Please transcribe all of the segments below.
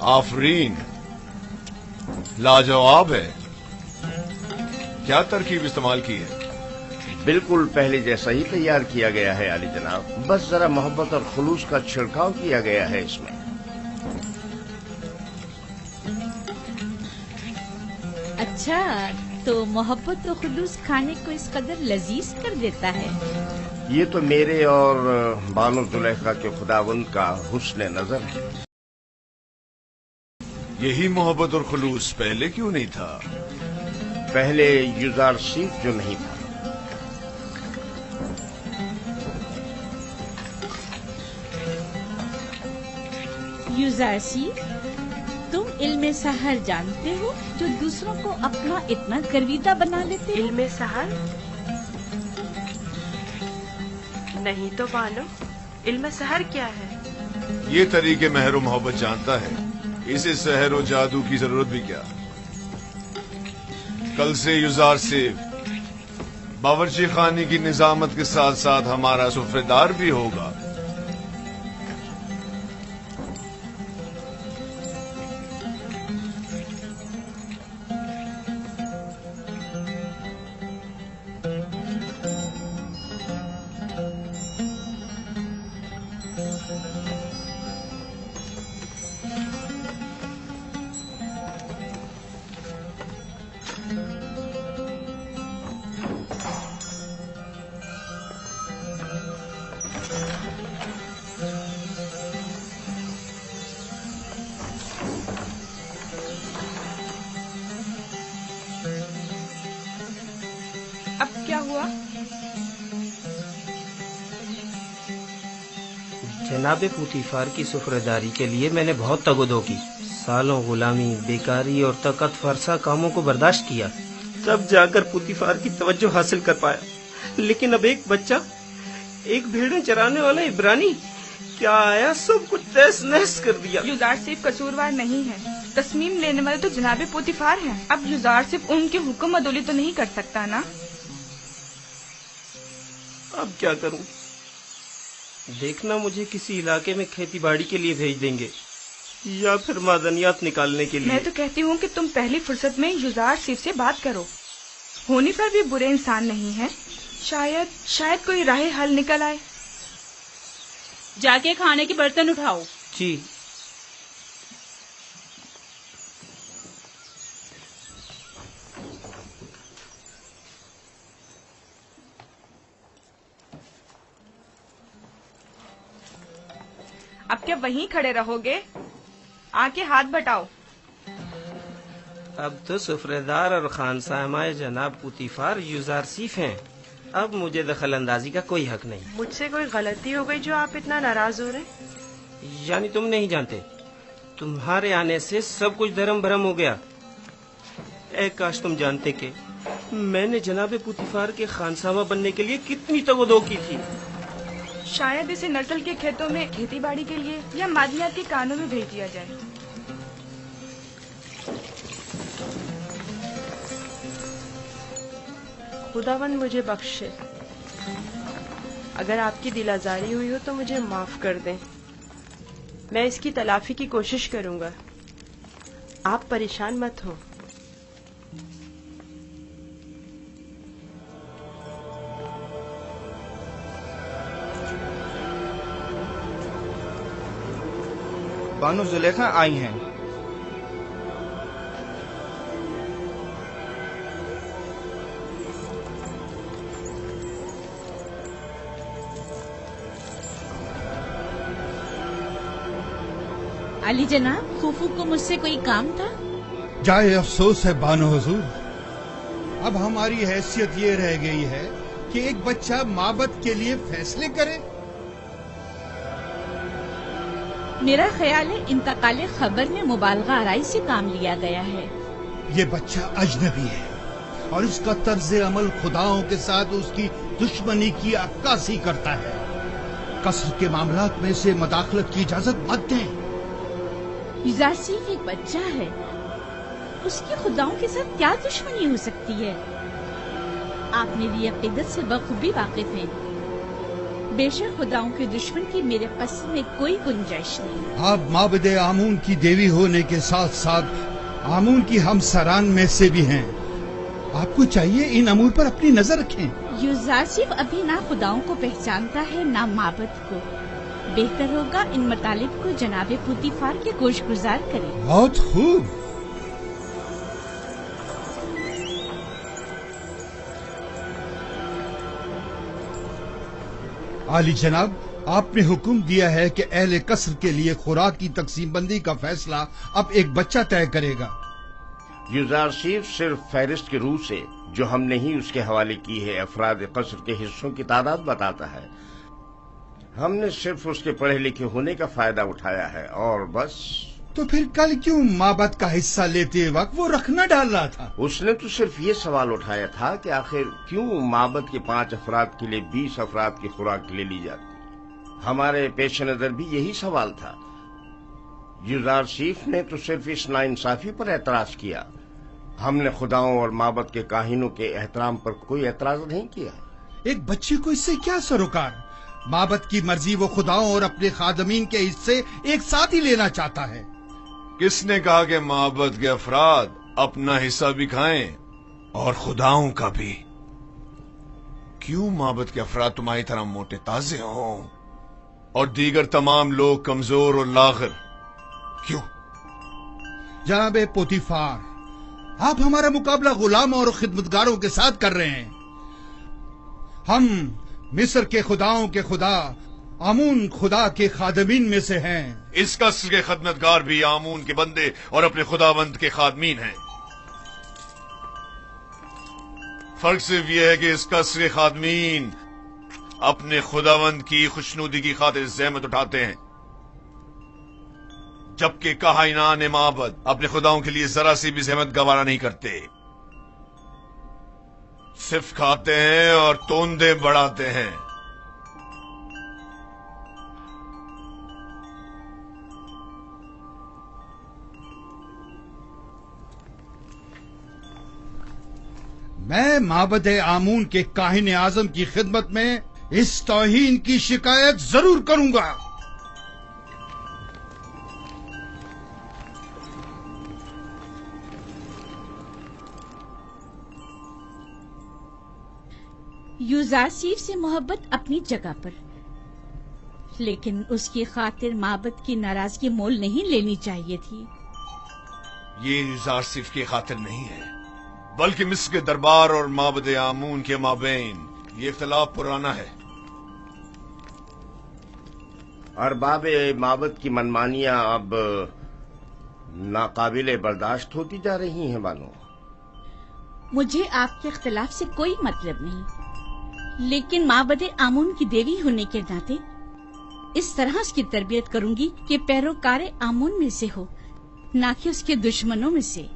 आफरीन, लाजवाब है। क्या तरकीब इस्तेमाल की है? बिल्कुल पहले जैसा ही तैयार किया गया है आली जनाब, बस जरा मोहब्बत और खुलूस का छिड़काव किया गया है इसमें। अच्छा, तो मोहब्बत और खुलूस खाने को इस कदर लजीज कर देता है। ये तो मेरे और बानो जुलेखा के खुदावंद का हुस्न नजर है। यही मोहब्बत और खुलूस पहले क्यों नहीं था? पहले युजार सीफ जो नहीं था। युजारसी, तुम इल्मे सहर जानते हो जो दूसरों को अपना इतना गर्विदा बना देते हो? इल्मे सहर नहीं तो बानो, इल्मे सहर क्या है? ये तरीके महर मोहब्बत जानता है, इसे सहर और जादू की जरूरत भी क्या। कल से युजार से बावर्ची खाने की निजामत के साथ साथ हमारा सुफ्रेदार भी होगा। अब क्या हुआ? जनाबे पुतीफार की सुफरदारी के लिए मैंने बहुत तगदो की, सालों गुलामी, बेकारी और तकत फरसा कामों को बर्दाश्त किया, तब जाकर पुतीफार की तवज्जो हासिल कर पाया। लेकिन अब एक बच्चा, एक भेड़ें चराने वाला इब्रानी क्या आया, सब कुछ तहस नहस कर दिया। युजार सिर्फ कसूरवार नहीं है, तस्मीम लेने वाले तो जनाबे पुतीफार हैं। अब युजार सिर्फ उनके हुक्म अदोली तो नहीं कर सकता ना। अब क्या करूं? देखना मुझे किसी इलाके में खेती बाड़ी के लिए भेज देंगे या फिर मादनियात निकालने के लिए। मैं तो कहती हूँ कि तुम पहली फुर्सत में युजार सिर्फ से बात करो। होनी पर भी बुरे इंसान नहीं है, शायद कोई राह हल निकल आए। जाके खाने के बर्तन उठाओ। जी। अब क्या वहीं खड़े रहोगे? आके हाथ बटाओ। अब तो सुफरेदार और खानसामाए जनाब पुतीफार युजार सीफ हैं। अब मुझे दखल अंदाजी का कोई हक नहीं। मुझसे कोई गलती हो गई जो आप इतना नाराज हो रहे? यानी तुम नहीं जानते, तुम्हारे आने से सब कुछ धर्म भरम हो गया। ए काश तुम जानते कि मैंने जनाबे पुतीफार के खानसामा बनने के लिए कितनी तगदो की थी। शायद इसे नटल के खेतों में खेती बाड़ी के लिए या मादनियात के कानों में भेज दिया जाए। खुदावंद मुझे बख्शे। अगर आपकी दिल आजारी हुई हो तो मुझे माफ कर दें। मैं इसकी तलाफी की कोशिश करूंगा। आप परेशान मत हो। बानो जुलेखा आई हैं। अली जनाब, फूफू को मुझसे कोई काम था? जाए अफसोस है बानो हुजूर, अब हमारी हैसियत ये रह गई है कि एक बच्चा माबद के लिए फैसले करे। मेरा ख्याल है इंतकाले खबर में मुबालगा आराई से काम लिया गया है। ये बच्चा अजनबी है और इसका तर्ज अमल खुदाओं के साथ उसकी दुश्मनी की अक्कासी करता है। कसर के मामलात में से मदाखलत की इजाजत मत दें। युजारसी एक बच्चा है, उसकी खुदाओं के साथ क्या दुश्मनी हो सकती है? आप मेरी अकीदत से बखूबी वाकिफ हैं। बेशक खुदाओं के दुश्मन की मेरे कस्म में कोई गुंजाइश नहीं। आप माबद आमून की देवी होने के साथ साथ आमून की हमसरान में से भी हैं। आपको चाहिए इन अमूर पर अपनी नजर रखें। यूजारसिफ अभी ना खुदाओं को पहचानता है ना माबद को। बेहतर होगा इन मतालिब को जनाबे पुतीफार के गोशगुजार करें। बहुत खूब। आली जनाब, आपने हुक्म दिया है कि अहले कसर के लिए खुराक की तकसीम बंदी का फैसला अब एक बच्चा तय करेगा। युजारसीफ सिर्फ फहरिस्त के रूह से जो हमने ही उसके हवाले की है अफराद कसर के हिस्सों की तादाद बताता है। हमने सिर्फ उसके पढ़े लिखे होने का फायदा उठाया है और बस। तो फिर कल क्यों माबद का हिस्सा लेते वक्त वो रखना डाल रहा था? उसने तो सिर्फ ये सवाल उठाया था कि आखिर क्यों माबद के 5 अफराद के लिए 20 अफराद की खुराक ले ली जाती। हमारे पेश नजर भी यही सवाल था। युजारसीफ ने तो सिर्फ इस नाइंसाफी पर एतराज किया। हमने खुदाओं और माबद के काहिनों के एहतराम पर कोई एतराज नहीं किया। एक बच्चे को इससे क्या सरोकार? माबद की मर्जी वो खुदाओं और अपने खादमीन के हिस्से एक साथ ही लेना चाहता है। किसने कहा कि माबद के अफराद अपना हिस्सा भी खाएं और खुदाओं का भी? क्यों माबद के अफराद तुम्हारी तरह मोटे ताजे हों और दीगर तमाम लोग कमजोर और लागर? क्यों? जनाबे पोतीफार, आप हमारा मुकाबला गुलाम और खिदमतगारों के साथ कर रहे हैं। हम मिस्र के खुदाओं के खुदा आमून खुदा के खादमीन में से हैं। इस कसर के खदमतगार भी आमून के बंदे और अपने खुदावंद के खादमीन हैं। फर्क सिर्फ यह है कि इस कसर के खादमीन अपने खुदावंद की खुशनुदी की खातिर जहमत उठाते हैं, जबकि काहिनान माबद अपने खुदाओं के लिए जरा सी भी जहमत गवारा नहीं करते। सिर्फ खाते हैं और तोंदे बढ़ाते हैं। मैं माबद आमून के काहिन आजम की खिदमत में इस तौहीन की शिकायत जरूर करूंगा। यूजारसीफ से मोहब्बत अपनी जगह पर, लेकिन उसकी खातिर माबद की नाराजगी मोल नहीं लेनी चाहिए थी। ये युजारसिफ की खातिर नहीं है, बल्कि मिस्र के दरबार और माबद आमून के माबेन ये इख्तिलाफ पुराना है। अरबाब माबद की मनमानियां अब नाकाबिले बर्दाश्त होती जा रही हैं बानो। मुझे आपके इख्तिलाफ से कोई मतलब नहीं, लेकिन माबद आमून की देवी होने के नाते इस तरह उसकी तरबियत करूंगी कि पैरोकार आमून में से हो, ना कि उसके दुश्मनों में से।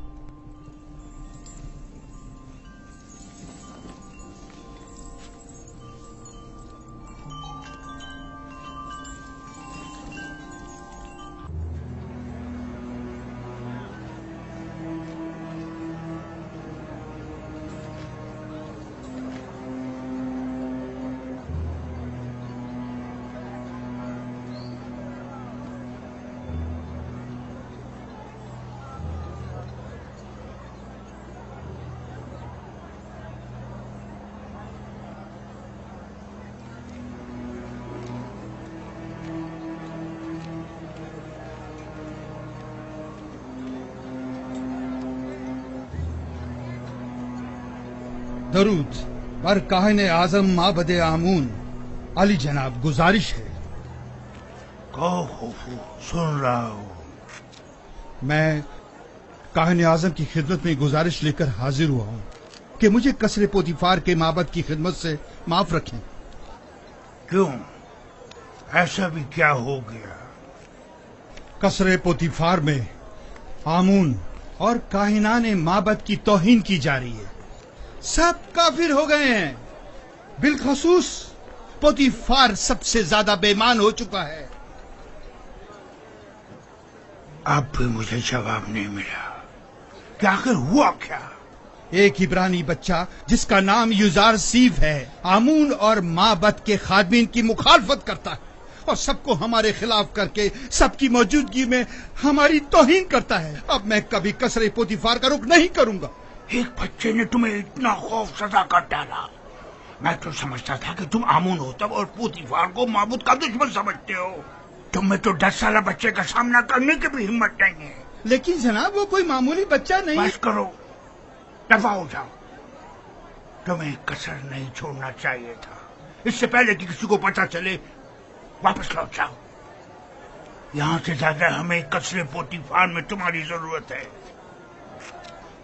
दरूद बर काहिन आजम माबद आमून। अली जनाब, गुजारिश है। कहो खुफू, सुन रहा हूँ। मैं काहिन आजम की खिदमत में गुजारिश लेकर हाजिर हुआ हूँ कि मुझे कसरे पोतीफार के माबद की खिदमत से माफ रखें। क्यों? ऐसा भी क्या हो गया? कसरे पोतीफार में आमून और काहिनान माबद की तौहीन की जा रही है। सब काफिर हो गए हैं। बिलखसूस पोतीफार सबसे ज्यादा बेईमान हो चुका है। अब भी मुझे जवाब नहीं मिला कि आखिर हुआ क्या। ایک عبرانی بچہ جس کا نام یوزارسیف ہے آمون اور معبد کے خادمین کی مخالفت کرتا ہے اور سب کو ہمارے خلاف کر کے سب کی موجودگی میں ہماری توہین کرتا ہے. اب میں کبھی قصر پوتیفار کا رخ نہیں کروں گا. ایک بچے نے تمہیں اتنا خوف سزا کر ڈالا. میں تو سمجھتا تھا کہ تم آمون ہوتب اور پوتیفار کو معبود کا دشمن سمجھتے ہو. تم میں تو 10 سالہ بچے کا سامنا کرنے کی بھی ہمت نہیں ہے. لیکن جناب وہ کوئی معمولی بچہ نہیں. بس کرو، دفع ہو جاؤ. تمہیں کسر نہیں چھوڑنا چاہیے تھا. اس سے پہلے کہ کسی کو پتہ چلے واپس لوٹ جاؤ. یہاں سے زیادہ ہمیں قصر پوتیفار میں تمہاری ضرورت ہے.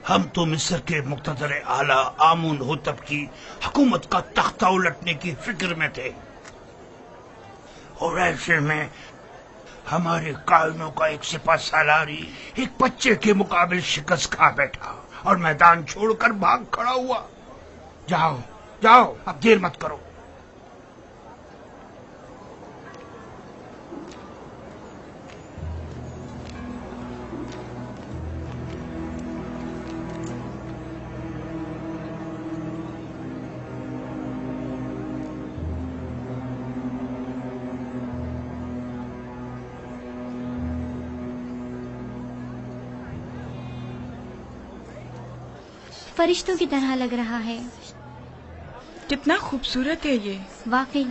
ہم تو مصر کے مقتدر اعلیٰ آمون ہوتب کی حکومت کا تختہ الٹنے کی فکر میں تھے، اور ایسے میں ہمارے قائدوں کا ایک سپہ سالاری ایک بچے کے مقابل شکست کھا بیٹھا اور میدان چھوڑ کر بھاگ کھڑا ہوا. جاؤ جاؤ، اب دیر مت کرو. فرشتوں کی طرح لگ رہا ہے. کتنا خوبصورت ہے یہ. واقعی.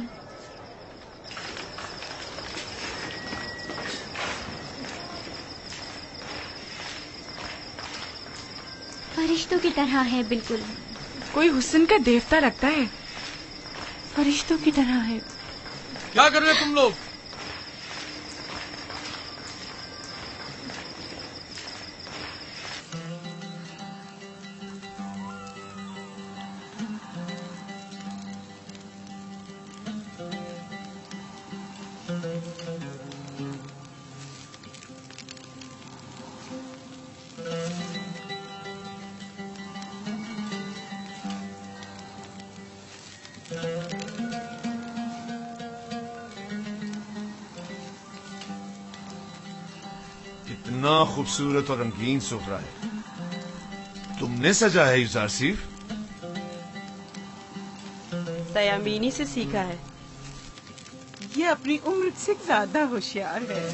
فرشتوں کی طرح ہے بالکل. کوئی حسن کا دیوتا لگتا ہے. فرشتوں کی طرح ہے. کیا کر رہے تم لوگ؟ اتنا خوبصورت اور رنگین سفرہ ہے. تم نے سجا ہے یوزارسیف؟ تیامینی سے سیکھا ہے. یہ اپنی عمر سے زیادہ ہوشیار ہے.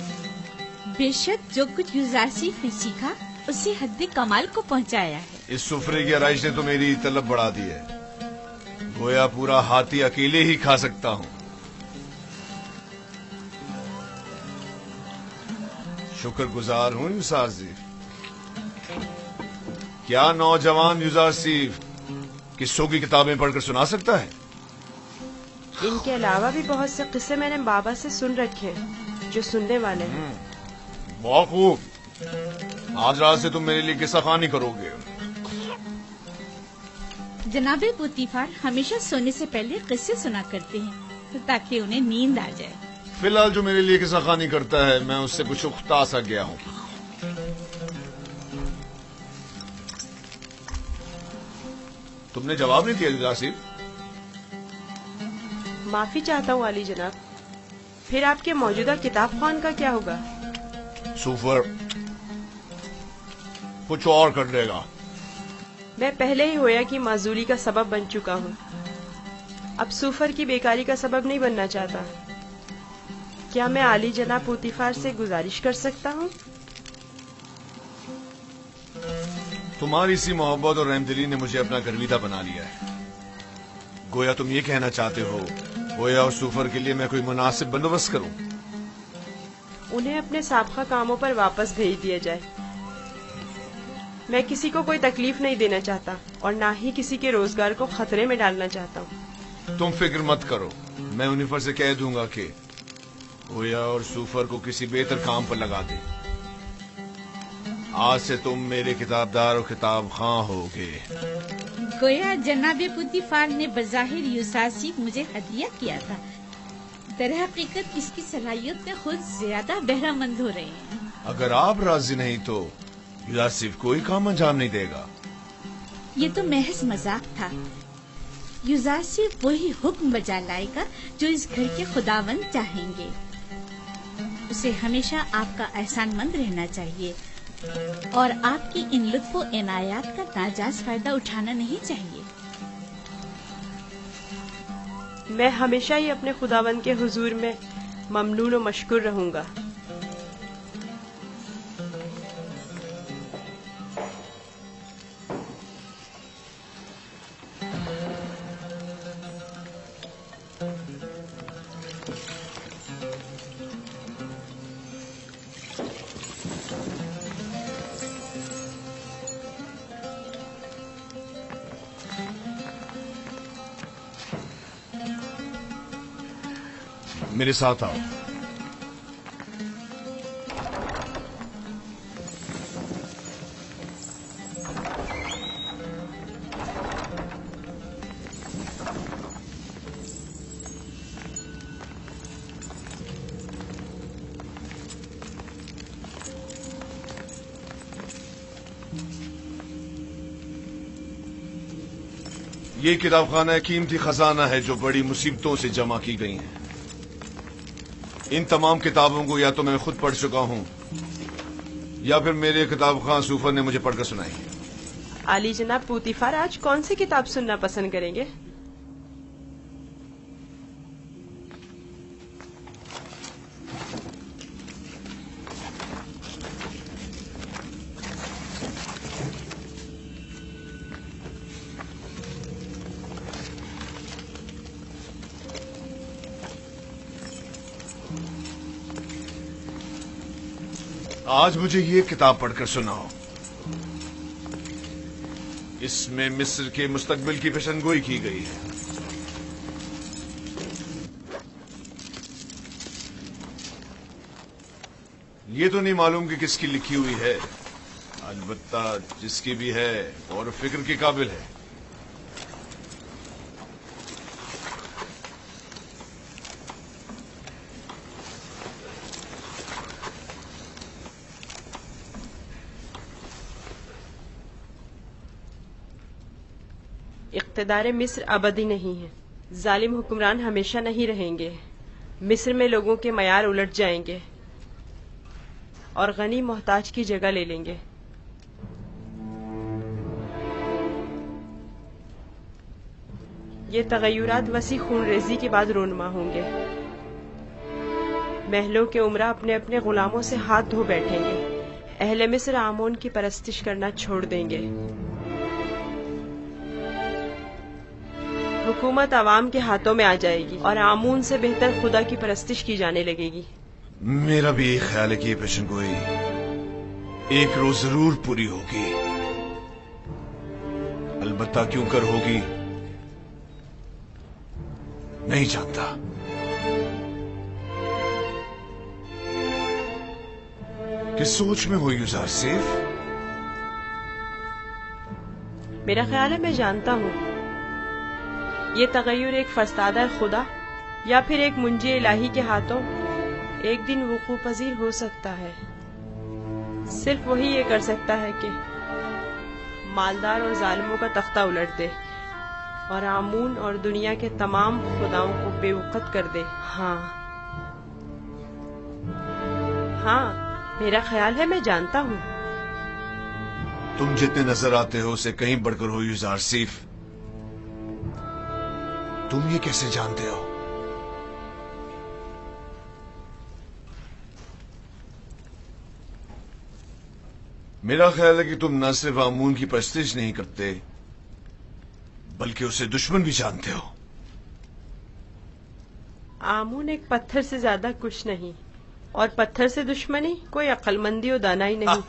بے شک جو کچھ یوزارسیف نے سیکھا اسے حد کمال کو پہنچایا ہے. اس سفرے کی آرائش نے تو میری طلب بڑھا دی ہے. گویا پورا ہاتھی اکیلے ہی کھا سکتا ہوں. شکر گزار ہوں یوزارسیف. کیا نوجوان یوزارسیف قصوں کی کتابیں پڑھ کر سنا سکتا ہے؟ ان کے علاوہ بھی بہت سے قصے میں نے بابا سے سن رکھے جو سننے والے ہیں. بہت خوب. آج رات سے تم میرے لیے قصہ خوانی کرو گے. جناب پوتیفار ہمیشہ سونے سے پہلے قصے سنا کرتے ہیں تاکہ انہیں نیند آ جائے. فی الحال جو میرے لیے قصہ خوانی کرتا ہے میں اس سے کچھ اختا سا گیا ہوں. تم نے جواب نہیں دیا یوزارسیف. معافی چاہتا ہوں عالی جناب. پھر آپ کے موجودہ کتاب خوان کا کیا ہوگا؟ سوفر کچھ اور کر لے گا. میں پہلے ہی ہویا کی معذوری کا سبب بن چکا ہوں. اب سوفر کی بیکاری کا سبب نہیں بننا چاہتا. کیا میں عالی جناب پوتیفار سے گزارش کر سکتا ہوں؟ تمہاری سی محبت اور رحم دلی نے مجھے اپنا گرویدہ بنا لیا ہے. گویا تم یہ کہنا چاہتے ہو گویا اور سوفر کے لیے میں کوئی مناسب بندوبست کروں. انہیں اپنے سابقہ کاموں پر واپس بھیج دیا جائے. میں کسی کو کوئی تکلیف نہیں دینا چاہتا اور نہ ہی کسی کے روزگار کو خطرے میں ڈالنا چاہتا ہوں. تم فکر مت کرو. میں انہیں پر سے کہہ دوں گا کہ گویا اور سوفر کو کسی بہتر کام پر لگا دے. آج سے تم میرے کتابدار اور کتاب خواں ہوگے. گویا جناب پوتیفار نے بظاہر یوزارسیف مجھے ہدیہ کیا تھا. در حقیقت اس کی صلاحیت میں خود زیادہ بہرہ مند ہو رہے ہیں. اگر آپ راضی نہیں تو یوزارسیف کوئی کام انجام نہیں دے گا. یہ تو محض مذاق تھا. یوزارسیف وہی حکم بجا لائے گا جو اس گھر کے خداوند چاہیں گے. اسے ہمیشہ آپ کا احسان مند رہنا چاہیے और आपकी इन लुत्फ इनायात का नाजायज फायदा उठाना नहीं चाहिए। मैं हमेशा ही अपने खुदावंद के हुजूर में ममनून और मशकूर रहूंगा। मेरे साथ आओ। ये किताबखाना कीमती खजाना है जो बड़ी मुसीबतों से जमा की गई है। इन तमाम किताबों को या तो मैं खुद पढ़ चुका हूं या फिर मेरे किताब खां सूफर ने मुझे पढ़कर सुनाई है। आली जनाब पूतीफार आज कौन सी किताब सुनना पसंद करेंगे? आज मुझे ये किताब पढ़कर सुनाओ। इसमें मिस्र के मुस्तकबिल की पेशनगोई की गई है। ये तो नहीं मालूम कि किसकी लिखी हुई है, अलबत्ता जिसकी भी है और फिक्र के काबिल है। इक़्तिदार मिस्र अबदी नहीं है। जालिम हुक्मरान हमेशा नहीं रहेंगे। मिस्र में लोगों के मयार उलट जाएंगे और गनी मोहताज की जगह ले लेंगे। ये तगय्युरात वसी खूनरेजी के बाद रोनमा होंगे। महलों के उमरा अपने अपने गुलामों से हाथ धो बैठेंगे। अहले मिस्र आमोन की परस्तिश करना छोड़ देंगे। हुकूमत अवाम के हाथों में आ जाएगी और आमून से बेहतर खुदा की परस्तिश की जाने लगेगी। मेरा भी एक ख्याल है कि ये पेशनगोई एक रोज जरूर पूरी होगी। अलबत्ता क्यों कर होगी नहीं जानता। किस सोच में हो यूज़र सेफ? मेरा ख्याल है मैं जानता हूँ। ये तगय्युर एक फरसादा खुदा या फिर एक मुंजी इलाही के हाथों एक दिन वुकू पजीर हो सकता है। सिर्फ वही ये कर सकता है कि मालदार और जालिमों का तख्ता उलट दे और आमून और दुनिया के तमाम खुदाओं को बेवकत कर दे। हाँ, मेरा ख्याल है मैं जानता हूँ। तुम जितने नजर आते हो उसे कहीं बढ़कर हो यूज़र सेफ। तुम ये कैसे जानते हो? मेरा ख्याल है कि तुम न सिर्फ आमून की परस्तिश नहीं करते बल्कि उसे दुश्मन भी जानते हो। आमून एक पत्थर से ज्यादा कुछ नहीं और पत्थर से दुश्मनी कोई अक्लमंदी और दानाई नहीं।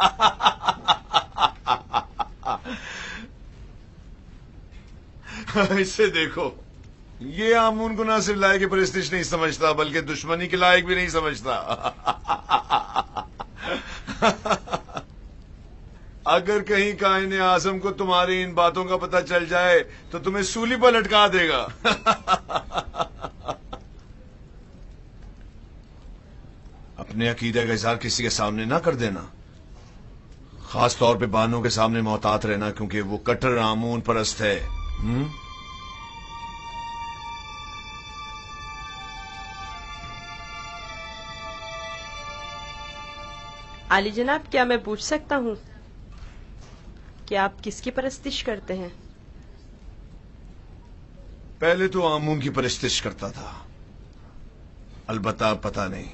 इसे देखो, ये आमून को ना सिर्फ लायक की परस्तिश नहीं समझता बल्कि दुश्मनी के लायक भी नहीं समझता। अगर कहीं कायने आजम को तुम्हारी इन बातों का पता चल जाए तो तुम्हें सूली पर लटका देगा। अपने अकीदे का इजहार किसी के सामने ना कर देना, खास तौर पे बानों के सामने मोहतात रहना, क्योंकि वो कट्टर आमून परस्त है। आली जनाब, क्या मैं पूछ सकता हूँ कि आप किसकी परस्तिश करते हैं? पहले तो आमों की परस्तिश करता था, अलबत्ता पता नहीं।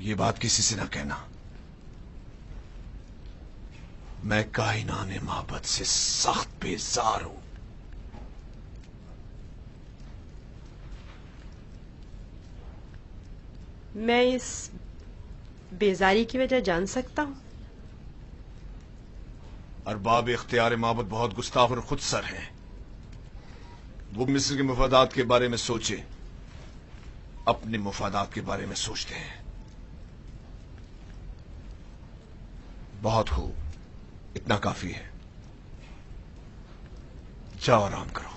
ये बात किसी से ना कहना। मैं कायनाने माबद से सख्त बेजार हूं। मैं इस बेजारी की वजह जान सकता हूँ? अरबाब इख्तियार माबद बहुत गुस्ताख और खुदसर हैं। वो मिस्र के मुफादात के बारे में सोचे, अपने मुफादात के बारे में सोचते हैं। बहुत हो, इतना काफी है। जाओ आराम करो।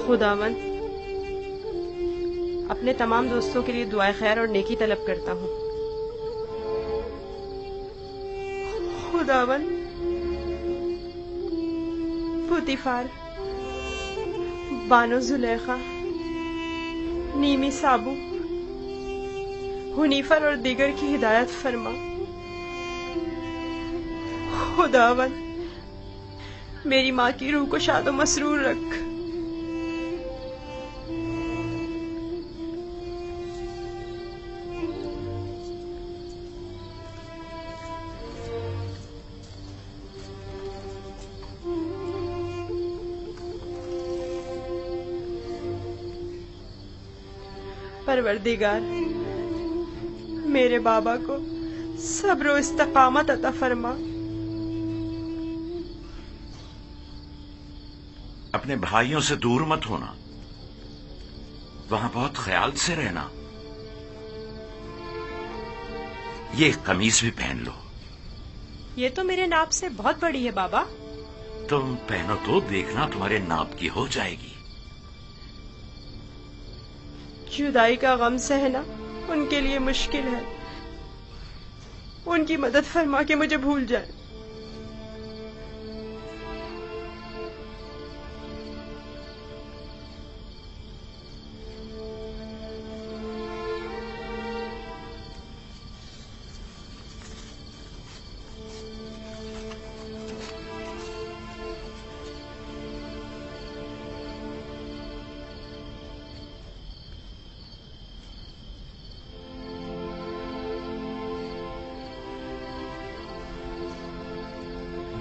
खुदावन, अपने तमाम दोस्तों के लिए दुआए खैर और नेकी तलब करता हूँ। खुदावन, पुतीफार, बानो जुलेखा, नीमी साबू, हुनीफर और दीगर की हिदायत फरमा। खुदावन, मेरी माँ की रूह को शादो मसरूर रख। परवरदिगार, मेरे बाबा को सब्र और इस्तकामत अता फरमा। अपने भाइयों से दूर मत होना, वहां बहुत ख्याल से रहना। ये कमीज भी पहन लो। ये तो मेरे नाप से बहुत बड़ी है बाबा। तुम पहनो तो देखना तुम्हारे नाप की हो जाएगी। जुदाई का गम सहना उनके लिए मुश्किल है। उनकी मदद फरमा के मुझे भूल जाए।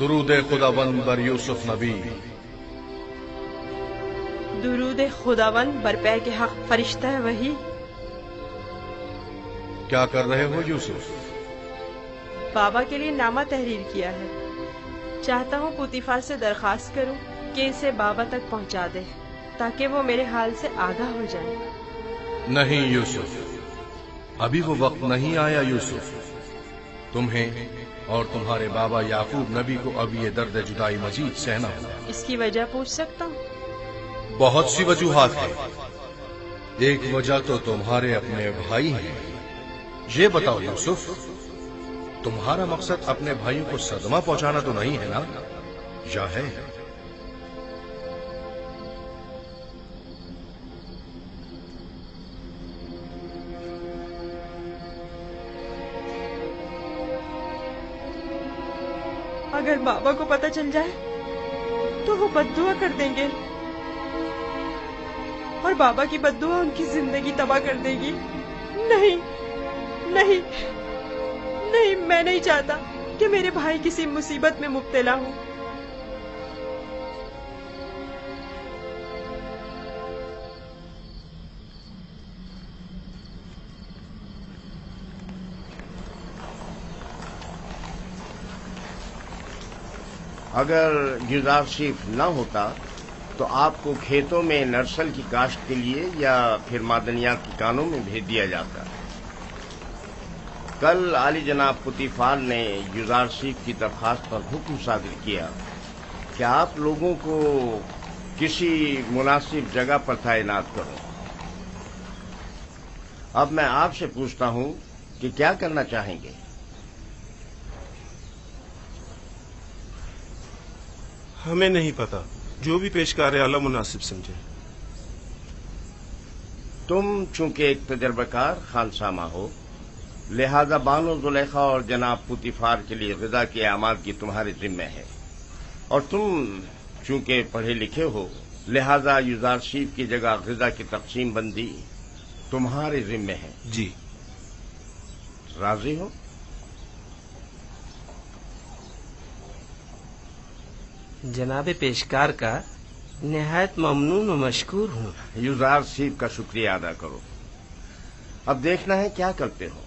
दुरूद खुदावंद बर यूसुफ नबी। दुरूद खुदावंद बरपै के हक फरिश्ता है वही। क्या कर रहे हो यूसुफ? बाबा के लिए नामा तहरीर किया है। चाहता हूँ पुतीफार से दरखास्त करूँ कि इसे बाबा तक पहुँचा दे, ताकि वो मेरे हाल से आगाह हो जाए। नहीं यूसुफ, अभी वो वक्त नहीं आया यूसुफ। तुम्हें और तुम्हारे बाबा याकूब नबी को अब ये दर्द जुदाई मजीद सहना होगा। इसकी वजह पूछ सकता हूँ? बहुत सी वजूहात है। एक वजह तो तुम्हारे अपने भाई हैं। ये बताओ यूसुफ, तुम्हारा मकसद अपने भाइयों को सदमा पहुंचाना तो नहीं है ना, या है? اگر بابا کو پتہ چل جائے تو وہ بددعا کر دیں گے اور بابا کی بددعا ان کی زندگی تباہ کر دے گی۔ نہیں نہیں نہیں، میں نہیں چاہتا کہ میرے بھائی کسی مصیبت میں مبتلا ہوں۔ اگر گزار شریف نہ ہوتا تو آپ کو کھیتوں میں نرسل کی کاشت کے لیے یا پھر معدنیات کی کانوں میں بھیج دیا جاتا۔ کل عالی جناب پوتیفار نے گزار شریف کی درخواست پر حکم صادر کیا کہ آپ لوگوں کو کسی مناسب جگہ پر تعینات کرو۔ اب میں آپ سے پوچھتا ہوں کہ کیا کرنا چاہیں گے؟ ہمیں نہیں پتا، جو بھی پیشکار اعلیٰ مناسب سمجھے۔ تم چونکہ ایک تجربہ کار خانسامہ ہو، لہذا بانو زلیخا اور جناب پوتیفار کے لیے غذا کی آمادگی تمہارے ذمہ ہے، اور تم چونکہ پڑھے لکھے ہو، لہذا یزار شیف کی جگہ غذا کی تقسیم بندی تمہارے ذمہ ہے۔ جی۔ راضی ہو؟ جناب پیشکار کا نہایت ممنون و مشکور ہوں۔ یزار شیف کا شکریہ ادا کرو۔ اب دیکھنا ہے کیا کرتے ہو۔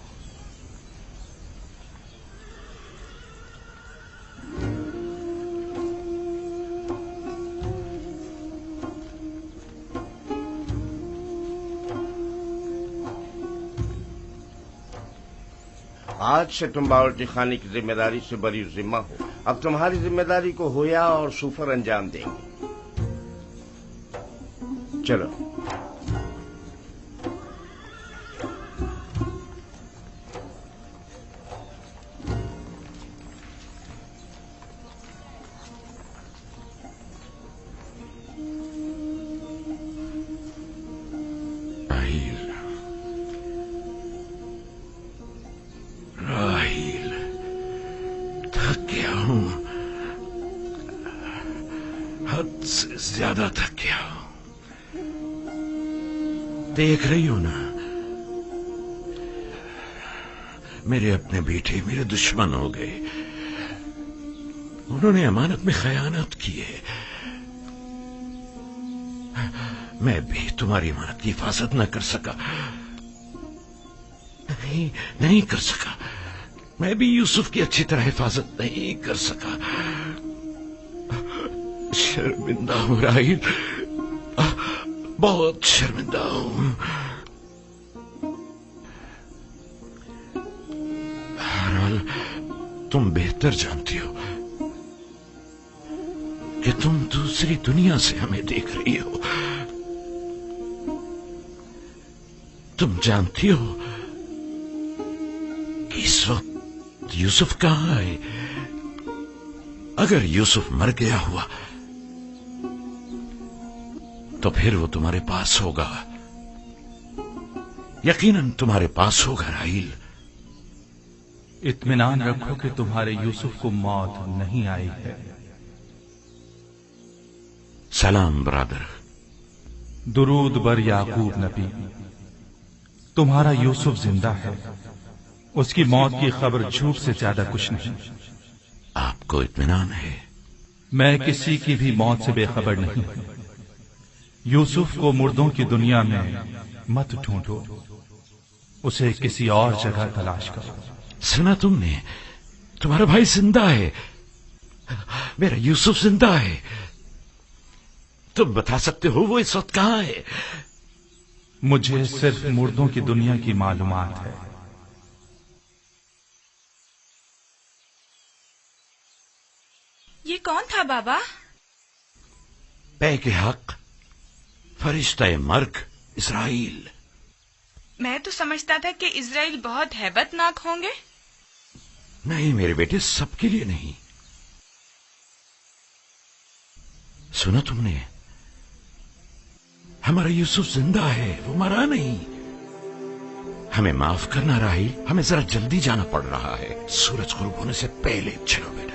آج سے تم باورچی خانے کی ذمہ داری سے بری ذمہ ہو۔ اب تمہاری ذمہ داری کو ہویا اور سوفر انجام دیں گے۔ چلو۔ زیادہ تھک گیا ہوں۔ دیکھ رہی ہو نا، میرے اپنے بیٹے میرے دشمن ہو گئے۔ انہوں نے امانت میں خیانت کی ہے۔ میں بھی تمہاری امانت کی حفاظت نہ کر سکا، نہیں کر سکا۔ میں بھی یوسف کی اچھی طرح حفاظت نہیں کر سکا۔ شرمندہ ہوں راہیل، بہت شرمندہ ہوں۔ بہرحال تم بہتر جانتی ہو کہ تم دوسری دنیا سے ہمیں دیکھ رہی ہو۔ تم جانتی ہو کہ اس وقت یوسف کہاں ہے۔ اگر یوسف مر گیا ہوا تو پھر وہ تمہارے پاس ہوگا، یقیناً تمہارے پاس ہوگا راہیل۔ اطمینان رکھو کہ تمہارے یوسف کو موت نہیں آئی ہے۔ سلام برادر۔ درود بر یعقوب نبی۔ تمہارا یوسف زندہ ہے، اس کی موت کی خبر جھوٹ سے زیادہ کچھ نہیں۔ آپ کو اطمینان ہے؟ میں کسی کی بھی موت سے بے خبر نہیں ہوں۔ یوسف کو مردوں کی دنیا میں مت ڈھونڈو، اسے کسی اور جگہ تلاش کرو۔ سنا تم نے؟ تمہارا بھائی زندہ ہے، میرا یوسف زندہ ہے۔ تم بتا سکتے ہو وہ اس وقت کہاں ہے؟ مجھے صرف مردوں کی دنیا کی معلومات ہے۔ یہ کون تھا بابا؟ پے کے حق فرشتہ مرگ اسرائیل۔ میں تو سمجھتا تھا کہ اسرائیل بہت ہیبت ناک ہوں گے۔ نہیں میرے بیٹے، سب کے لیے نہیں۔ سنا تم نے؟ ہمارا یوسف زندہ ہے، وہ مرا نہیں۔ ہمیں معاف کرنا راہیل، ہمیں ذرا جلدی جانا پڑ رہا ہے۔ سورج غروب ہونے سے پہلے چلو بیٹا۔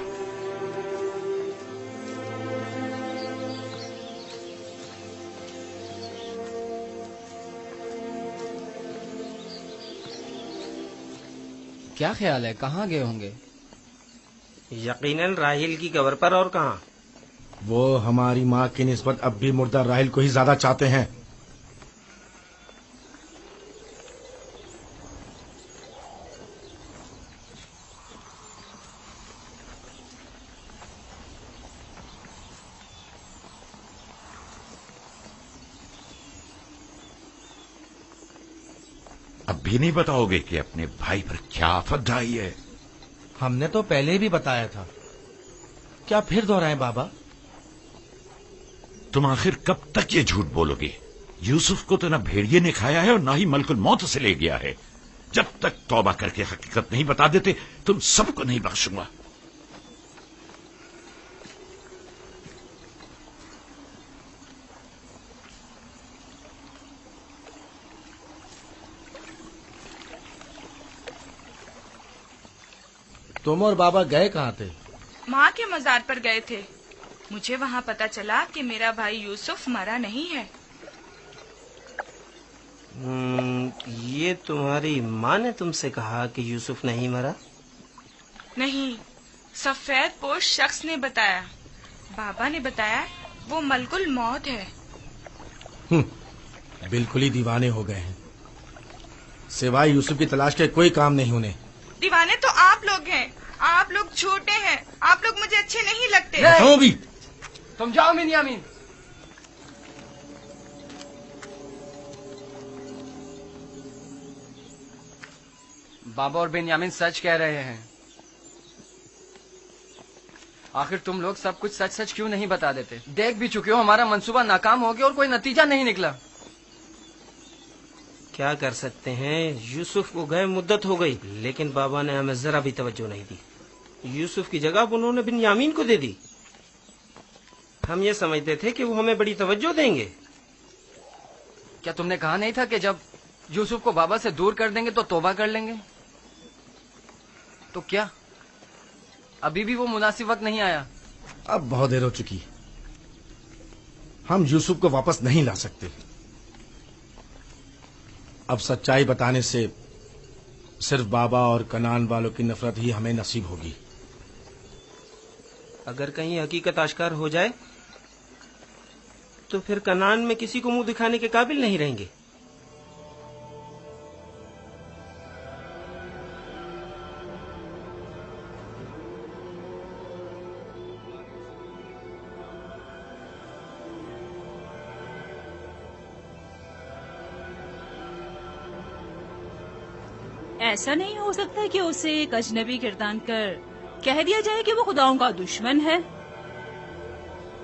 کیا خیال ہے کہاں گئے ہوں گے؟ یقیناً راحیل کی قبر پر، اور کہاں؟ وہ ہماری ماں کی نسبت اب بھی مردہ راحیل کو ہی زیادہ چاہتے ہیں۔ اب بھی نہیں بتاؤ گے کہ اپنے بھائی پر کیا آفت ڈھائی ہے؟ ہم نے تو پہلے بھی بتایا تھا، کیا پھر دہرائیں بابا؟ تم آخر کب تک یہ جھوٹ بولو گے؟ یوسف کو تو نہ بھیڑیے نے کھایا ہے اور نہ ہی ملک الموت سے لے گیا ہے۔ جب تک توبہ کر کے حقیقت نہیں بتا دیتے تم سب کو نہیں بخشوں گا۔ تم اور بابا گئے کہاں تھے؟ ماں کے مزار پر گئے تھے۔ مجھے وہاں پتا چلا کہ میرا بھائی یوسف مرا نہیں ہے۔ یہ تمہاری ماں نے تم سے کہا کہ یوسف نہیں مرا؟ نہیں، سفید پوش شخص نے بتایا۔ بابا نے بتایا وہ ملک الموت ہے۔ بالکل ہی دیوانے ہو گئے ہیں، سوائے یوسف کی تلاش کے کوئی کام نہیں انہیں۔ دیوانے تو آپ لوگ ہیں، آپ لوگ جھوٹے ہیں، آپ لوگ مجھے اچھے نہیں لگتے۔ بتاؤ بھی، تم جاؤ بنیامین۔ بابا اور بنیامین سچ کہہ رہے ہیں۔ آخر تم لوگ سب کچھ سچ سچ کیوں نہیں بتا دیتے؟ دیکھ بھی چکے ہو ہمارا منصوبہ ناکام ہو گیا اور کوئی نتیجہ نہیں نکلا۔ کیا کر سکتے ہیں، یوسف کو گئے مدت ہو گئی، لیکن بابا نے ہمیں ذرا بھی توجہ نہیں دی۔ یوسف کی جگہ انہوں نے بنیامین کو دے دی۔ ہم یہ سمجھتے تھے کہ وہ ہمیں بڑی توجہ دیں گے۔ کیا تم نے کہا نہیں تھا کہ جب یوسف کو بابا سے دور کر دیں گے تو توبہ کر لیں گے؟ تو کیا ابھی بھی وہ مناسب وقت نہیں آیا؟ اب بہت دیر ہو چکی، ہم یوسف کو واپس نہیں لا سکتے۔ اب سچائی بتانے سے صرف بابا اور کنان والوں کی نفرت ہی ہمیں نصیب ہوگی۔ اگر کہیں حقیقت آشکار ہو جائے تو پھر کنان میں کسی کو منہ دکھانے کے قابل نہیں رہیں گے۔ ایسا نہیں ہو سکتا کہ اسے ایک اجنبی گردان کر کہہ دیا جائے کہ وہ خداؤں کا دشمن ہے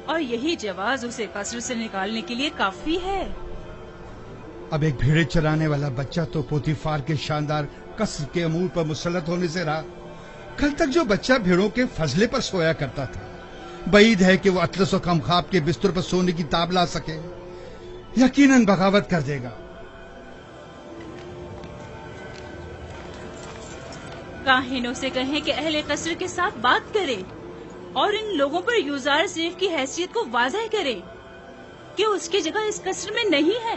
اور یہی جواز اسے قصر سے نکالنے کے لیے کافی ہے۔ اب ایک بھیڑے چرانے والا بچہ تو پوتیفار کے شاندار قصر کے امور پر مسلط ہونے سے رہا۔ کل تک جو بچہ بھیڑوں کے فضلے پر سویا کرتا تھا، بعید ہے کہ وہ اطلس و کمخاب کے بستر پر سونے کی تاب لا سکے۔ یقیناً بغاوت کر دے گا۔ کاہنوں سے کہیں کہ اہل قصر کے ساتھ بات کرے اور ان لوگوں پر یوزار سیف کی حیثیت کو واضح کرے کہ اس کی جگہ اس قصر میں نہیں ہے۔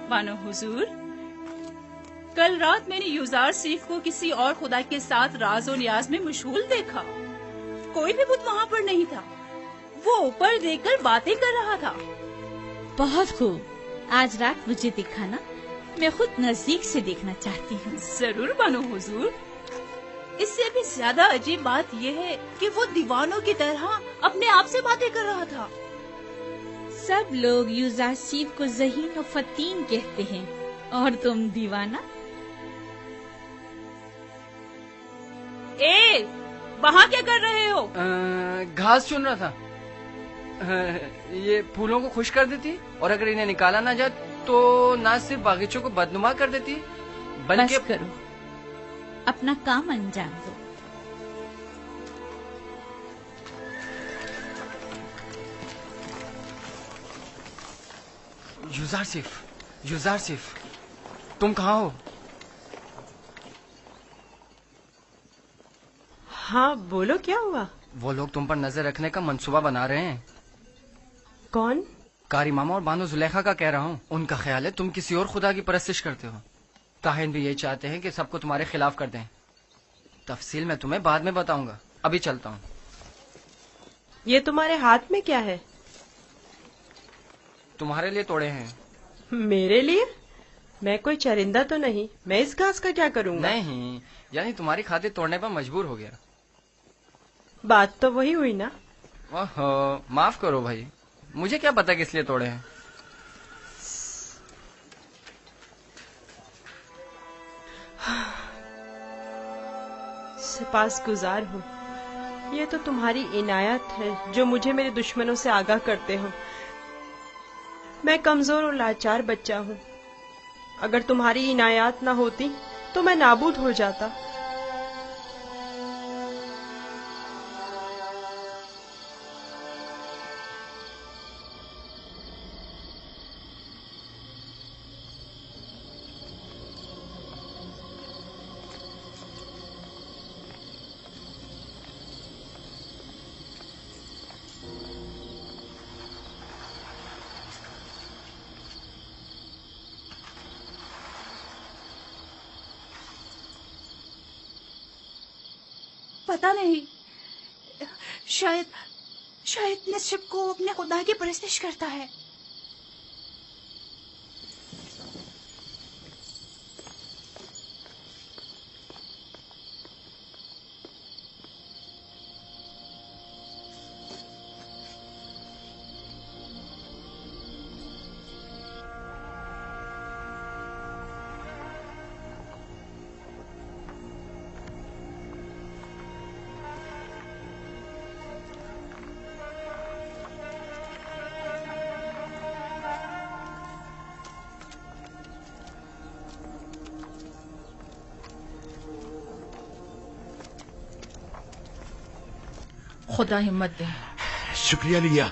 بانو حضور، کل رات میں نے یوزار سیف کو کسی اور خدا کے ساتھ راز و نیاز میں مشغول دیکھا۔ کوئی بھی بت وہاں پر نہیں تھا، وہ اوپر دیکھ کر باتیں کر رہا تھا۔ بہت خوب، آج رات مجھے دکھانا، میں خود نزدیک سے دیکھنا چاہتی ہوں۔ ضرور بانو حضور۔ اس سے بھی زیادہ عجیب بات یہ ہے کہ وہ دیوانوں کی طرح اپنے آپ سے باتیں کر رہا تھا۔ سب لوگ یوزار سیف کو ذہین و فتین کہتے ہیں اور تم دیوانہ۔ وہاں کیا کر رہے ہو؟ گھاس چن رہا تھا۔ یہ پھولوں کو خوش کر دیتی اور اگر انہیں نکالا نہ جائے تو نہ صرف باغیچوں کو بدنما کر دیتی بلکہ بس کرو، अपना काम अंजाम दो। यूजारसिफ, तुम कहाँ हो? हाँ बोलो, क्या हुआ? वो लोग तुम पर नजर रखने का मंसूबा बना रहे हैं। कौन? कारी मामा और बानो जुलेखा का कह रहा हूँ। उनका ख्याल है तुम किसी और खुदा की परस्तिश करते हो। ताहिन भी यही चाहते हैं कि सबको तुम्हारे खिलाफ कर दें। तफसील मैं तुम्हें बाद में बताऊंगा, अभी चलता हूँ। ये तुम्हारे हाथ में क्या है? तुम्हारे लिए तोड़े हैं। मेरे लिए? मैं कोई चरिंदा तो नहीं, मैं इस घास का क्या करूँगा? नहीं, यानी तुम्हारी खातिर तोड़ने पर मजबूर हो गया। बात तो वही हुई ना। ओहो, माफ करो भाई, मुझे क्या पता किस लिए तोड़े हैं। सिपासगुजार हूँ। ये तो तुम्हारी इनायत है जो मुझे मेरे दुश्मनों से आगाह करते हो। मैं कमजोर और लाचार बच्चा हूँ। अगर तुम्हारी इनायत न होती तो मैं नाबूद हो जाता। पता नहीं, शायद नसीब को अपने खुदा की परस्तिश करता है। खुदा हिम्मत दे। शुक्रिया लिया।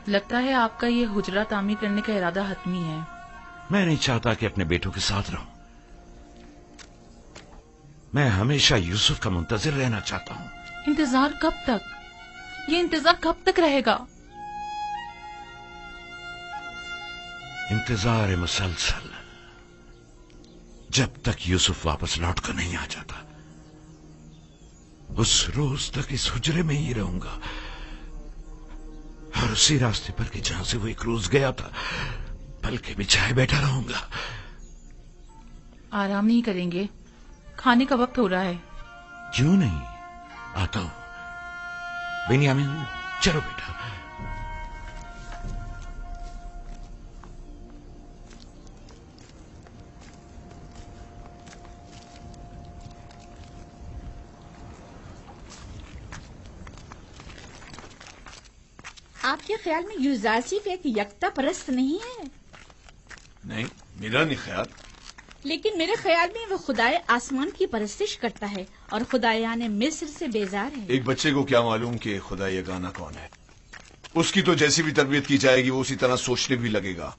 लगता है आपका ये हुजरा तामीर करने का इरादा हतमी है। मैं नहीं चाहता कि अपने बेटों के साथ रहूं। मैं हमेशा यूसुफ का मुंतजिर रहना चाहता हूं। इंतजार कब तक? ये इंतजार कब तक रहेगा? इंतजार मुसलसल, जब तक यूसुफ वापस लौट कर नहीं आ जाता। उस रोज तक इस हुजरे में ही रहूंगा और उसी रास्ते पर कि जहां से वो एक रोज गया था पलके बिछाए बैठा रहूंगा। आराम नहीं करेंगे? खाने का वक्त हो रहा है। क्यों नहीं, आता हूं। बेनियामिन, चलो बेटा। आपके ख्याल में यूजारसिफ एक यकता परस्त नहीं है? नहीं, मेरा नहीं ख्याल। लेकिन मेरे ख्याल में वो खुदाए आसमान की परस्तिश करता है और खुदायाने मिस्र से बेजार है। एक बच्चे को क्या मालूम कि खुदा यगाना कौन है। उसकी तो जैसी भी तरबियत की जाएगी वो उसी तरह सोचने भी लगेगा।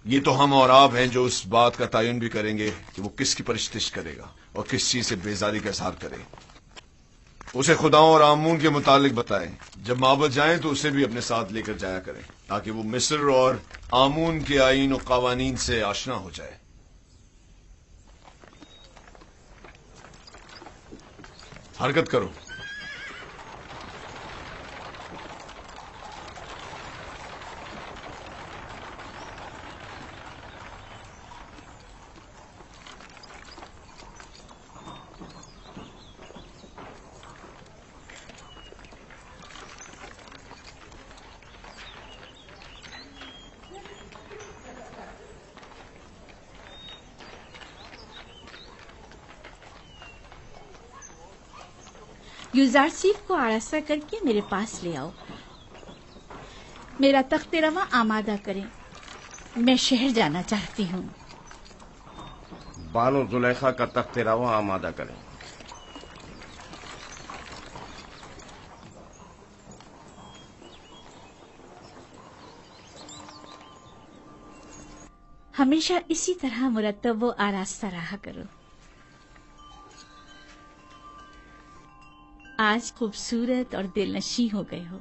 ये तो हम और आप हैं जो उस बात का तयन भी करेंगे कि वो किसकी परस्तिश करेगा और किस चीज से बेजारी का इजहार करे। उसे खुदाओं और आमून के मुतालिक बताएं। जब माबद जाएं तो उसे भी अपने साथ लेकर जाया करें ताकि वो मिस्र और आमून के आईन और कवानीन से आशना हो जाए। हरकत करो। यूजारसिफ को आरास्ता करके मेरे पास ले आओ। मेरा तख्त रवा आमादा करें। मैं शहर जाना चाहती हूँ। बानो जुलेखा का तख्त रवा आमादा करें। हमेशा इसी तरह मुरत्तब व आरास्ता रहा करो। आज खूबसूरत और दिलनशी हो गए हो।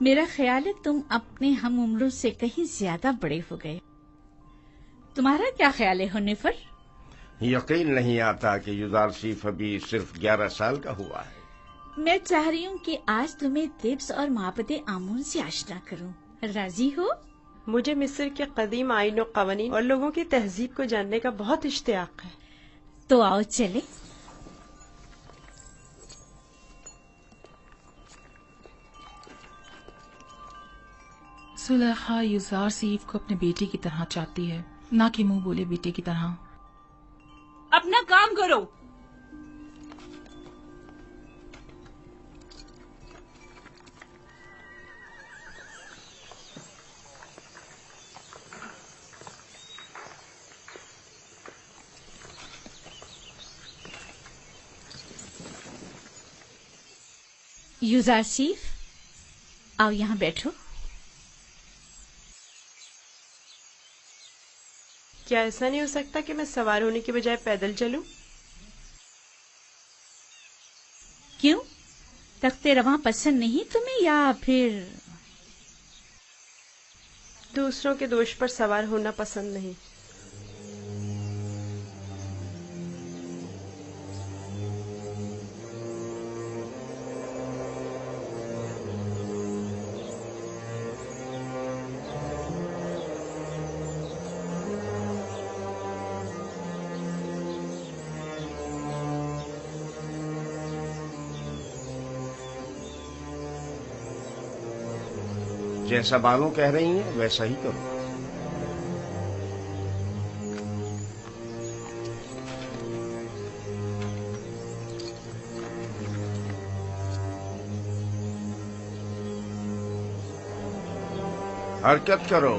मेरा ख्याल है तुम अपने हम उम्रों से कहीं ज्यादा बड़े हो गए। तुम्हारा क्या ख्याल है हुन्निफर? यकीन नहीं आता कि युजारसीफ अभी सिर्फ 11 साल का हुआ है। मैं चाह रही हूँ कि आज तुम्हें तिब्स और माबद आमून से आशना करूँ। राजी हो? मुझे मिस्र के कदीम आईन और कवानीन और लोगों की तहजीब को जानने का बहुत इश्तियाक है। तो आओ चले। सुलेखा युजार सीफ को अपने बेटे की तरह चाहती है, ना कि मुंह बोले बेटे की तरह। अपना काम करो। युजार सीफ, आओ यहाँ बैठो। क्या ऐसा नहीं हो सकता कि मैं सवार होने के बजाय पैदल चलूं? क्यों? तख्ते रवां पसंद नहीं तुम्हें, या फिर दूसरों के दोष पर सवार होना पसंद नहीं? जैसा बानो कह रही हैं वैसा ही करो। हरकत करो।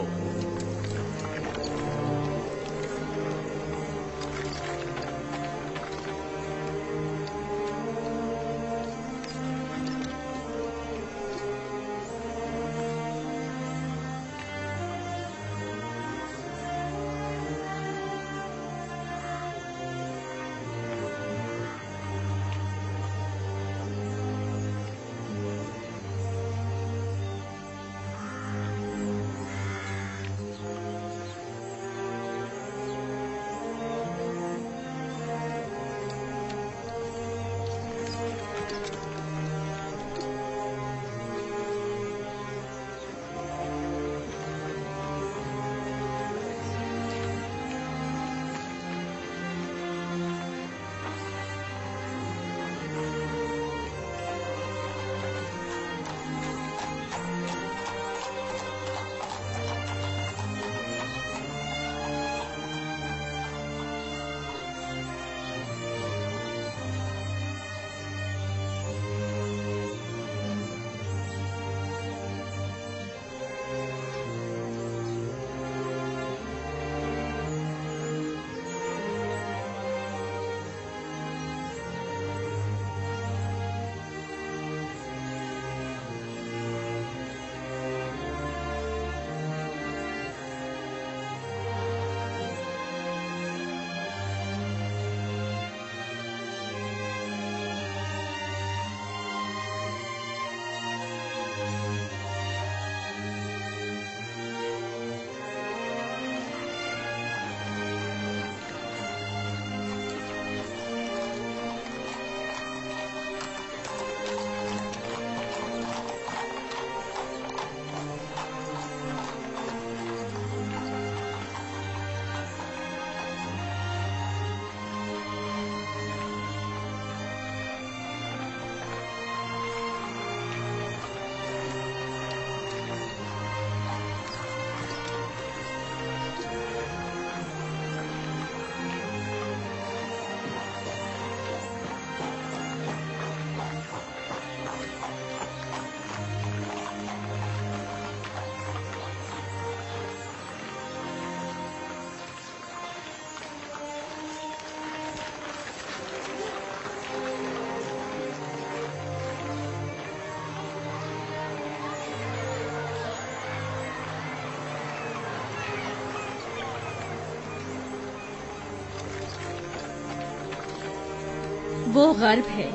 वो गर्ब है,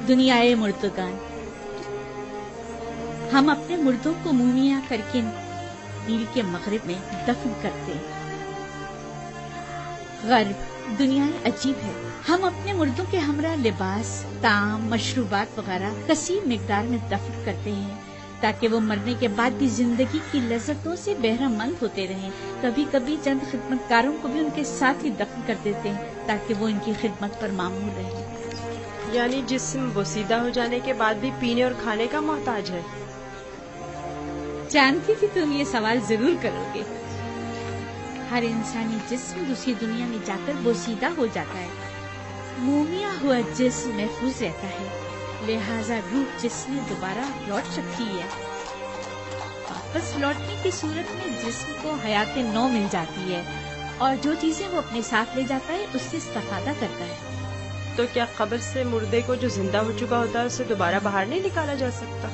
दुनियाए मुर्दगान। हम अपने मुर्दों को मुमिया करके नील के मगरिब में दफन करते हैं। गर्ब दुनिया अजीब है। हम अपने मुर्दों के हमरा लिबास, ताम, मशरूबात वगैरह कसीर मिकदार में दफन करते हैं ताकि वो मरने के बाद भी जिंदगी की लज्जतों से बहरामंद होते रहें। कभी कभी चंद खिदमतकारों को भी उनके साथ ही दफन कर देते हैं ताकि वो इनकी खिदमत पर मामूल रहें। यानी जिस्म बोसीदा हो जाने के बाद भी पीने और खाने का मोहताज है। जानती थी तुम ये सवाल जरूर करोगे। हर इंसानी जिस्म दूसरी दुनिया में जाकर बोसीदा हो जाता है। मोमिया हुआ जिस्म महफूज रहता है, लिहाजा रूह जिस्म में दोबारा लौट सकती है। वापस लौटने की सूरत में जिस्म को हयात नौ मिल जाती है और जो चीजें वो अपने साथ ले जाता है उससे इस्तेफादा करता है। तो क्या कब्र से मुर्दे को जो जिंदा हो चुका होता है उसे दोबारा बाहर नहीं निकाला जा सकता?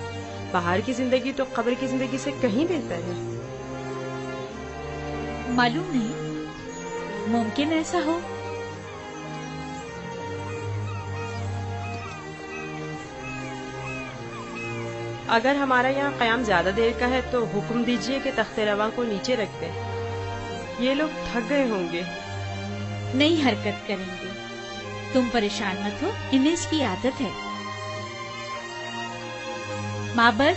बाहर की जिंदगी तो कब्र की जिंदगी से कहीं बेहतर है। मालूम नहीं, मुमकिन ऐसा हो। अगर हमारा यहाँ क़याम ज्यादा देर का है तो हुक्म दीजिए कि तख्ते रवा को नीचे रख दें। ये लोग थक गए होंगे। नई हरकत करेंगे, तुम परेशान मत हो, इन्हें इसकी आदत है। माबर